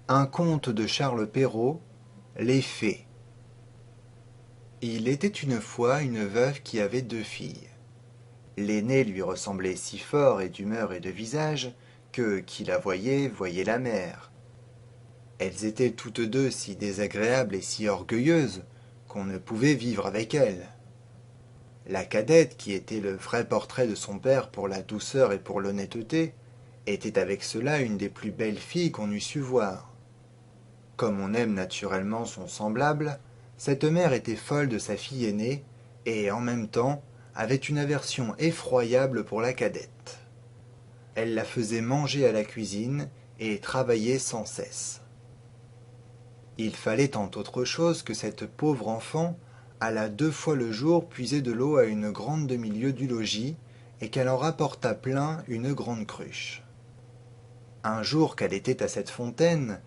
Un conte de Charles Perrault, Les Fées. Il était une fois une veuve qui avait deux filles. L'aînée lui ressemblait si fort et d'humeur et de visage que qui la voyait voyait la mère. Elles étaient toutes deux si désagréables et si orgueilleuses qu'on ne pouvait vivre avec elles. La cadette, qui était le vrai portrait de son père pour la douceur et pour l'honnêteté, était avec cela une des plus belles filles qu'on eût su voir. Comme on aime naturellement son semblable, cette mère était folle de sa fille aînée et, en même temps, avait une aversion effroyable pour la cadette. Elle la faisait manger à la cuisine et travailler sans cesse. Il fallait entre autres choses que cette pauvre enfant allât 2 fois le jour puiser de l'eau à une grande demi-lieue du logis et qu'elle en rapportât plein une grande cruche. Un jour qu'elle était à cette fontaine,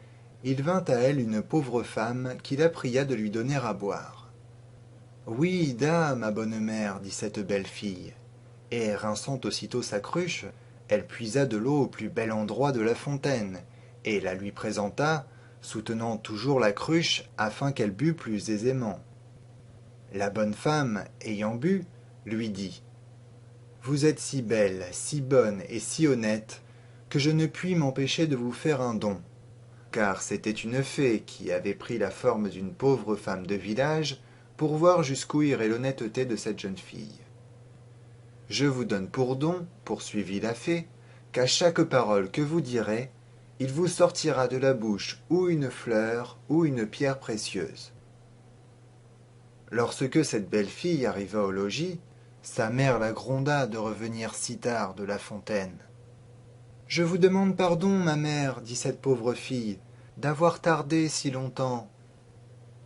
il vint à elle une pauvre femme qui la pria de lui donner à boire. Oui, dame, ma bonne mère, dit cette belle fille, et rinçant aussitôt sa cruche, elle puisa de l'eau au plus bel endroit de la fontaine, et la lui présenta, soutenant toujours la cruche afin qu'elle bût plus aisément. La bonne femme, ayant bu, lui dit Vous êtes si belle, si bonne et si honnête, que je ne puis m'empêcher de vous faire un don. Car c'était une fée qui avait pris la forme d'une pauvre femme de village pour voir jusqu'où irait l'honnêteté de cette jeune fille. Je vous donne pour don, poursuivit la fée, qu'à chaque parole que vous direz, il vous sortira de la bouche ou une fleur ou une pierre précieuse. Lorsque cette belle fille arriva au logis, sa mère la gronda de revenir si tard de la fontaine. Je vous demande pardon, ma mère, dit cette pauvre fille, d'avoir tardé si longtemps.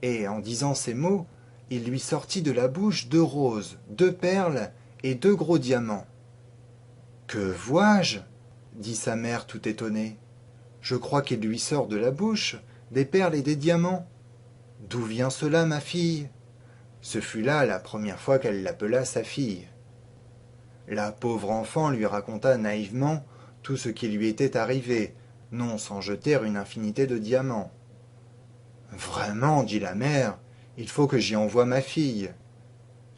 Et en disant ces mots, il lui sortit de la bouche 2 roses, 2 perles et 2 gros diamants. Que vois-je dit sa mère tout étonnée. Je crois qu'il lui sort de la bouche des perles et des diamants. D'où vient cela, ma fille Ce fut là la première fois qu'elle l'appela sa fille. La pauvre enfant lui raconta naïvement tout ce qui lui était arrivé, non sans jeter une infinité de diamants. Vraiment, dit la mère, il faut que j'y envoie ma fille.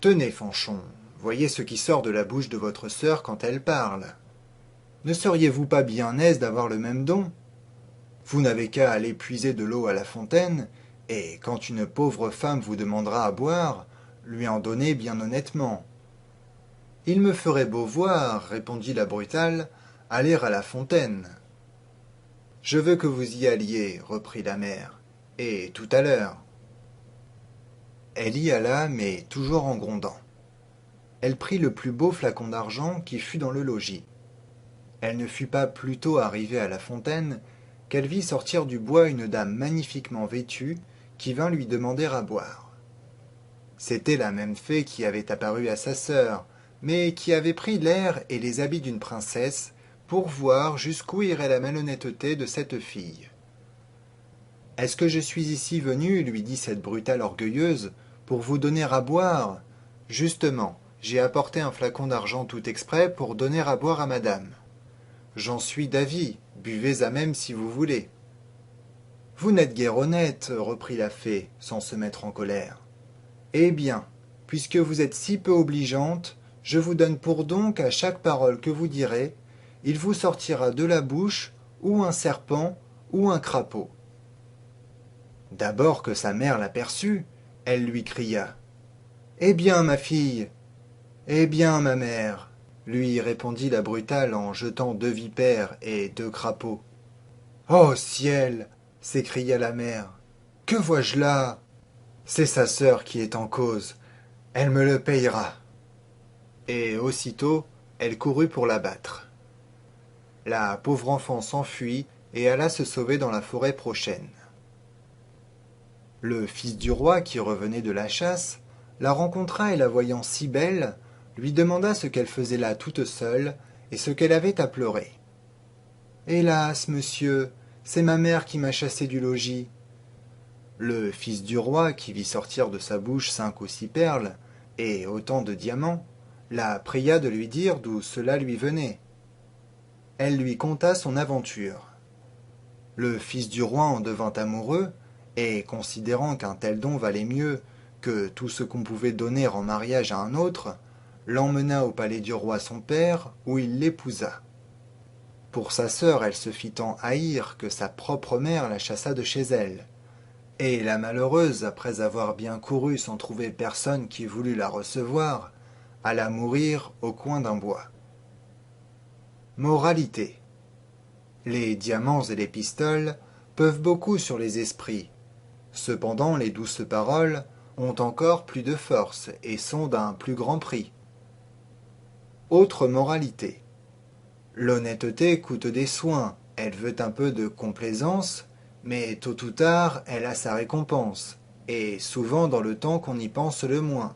Tenez, Fanchon, voyez ce qui sort de la bouche de votre sœur quand elle parle. Ne seriez-vous pas bien aise d'avoir le même don? Vous n'avez qu'à aller puiser de l'eau à la fontaine, et quand une pauvre femme vous demandera à boire, lui en donner bien honnêtement. Il me ferait beau voir, répondit la brutale, aller à la fontaine. Je veux que vous y alliez, reprit la mère, et tout à l'heure. Elle y alla, mais toujours en grondant. Elle prit le plus beau flacon d'argent qui fut dans le logis. Elle ne fut pas plus tôt arrivée à la fontaine qu'elle vit sortir du bois une dame magnifiquement vêtue qui vint lui demander à boire. C'était la même fée qui avait apparu à sa sœur, mais qui avait pris l'air et les habits d'une princesse pour voir jusqu'où irait la malhonnêteté de cette fille. Est-ce que je suis ici venue, lui dit cette brutale orgueilleuse, pour vous donner à boire? Justement, j'ai apporté un flacon d'argent tout exprès pour donner à boire à madame. J'en suis d'avis, buvez à même si vous voulez. Vous n'êtes guère honnête, reprit la fée, sans se mettre en colère. Eh bien, puisque vous êtes si peu obligeante, je vous donne pour don qu'à chaque parole que vous direz, il vous sortira de la bouche ou un serpent ou un crapaud. D'abord que sa mère l'aperçut, elle lui cria. Eh bien, ma fille. Eh bien, ma mère, lui répondit la brutale en jetant 2 vipères et 2 crapauds. Oh ciel s'écria la mère. Que vois-je là? C'est sa sœur qui est en cause. Elle me le payera. Et aussitôt, elle courut pour l'abattre. La pauvre enfant s'enfuit et alla se sauver dans la forêt prochaine. Le fils du roi, qui revenait de la chasse, la rencontra et la voyant si belle, lui demanda ce qu'elle faisait là toute seule et ce qu'elle avait à pleurer. Hélas, monsieur, c'est ma mère qui m'a chassée du logis. Le fils du roi, qui vit sortir de sa bouche 5 ou 6 perles et autant de diamants, la pria de lui dire d'où cela lui venait. Elle lui conta son aventure. Le fils du roi en devint amoureux, et considérant qu'un tel don valait mieux que tout ce qu'on pouvait donner en mariage à un autre, l'emmena au palais du roi son père, où il l'épousa. Pour sa sœur, elle se fit tant haïr que sa propre mère la chassa de chez elle. Et la malheureuse, après avoir bien couru sans trouver personne qui voulût la recevoir, alla mourir au coin d'un bois. Moralité. Les diamants et les pistoles peuvent beaucoup sur les esprits. Cependant, les douces paroles ont encore plus de force et sont d'un plus grand prix. Autre moralité. L'honnêteté coûte des soins, elle veut un peu de complaisance, mais tôt ou tard elle a sa récompense, et souvent dans le temps qu'on y pense le moins.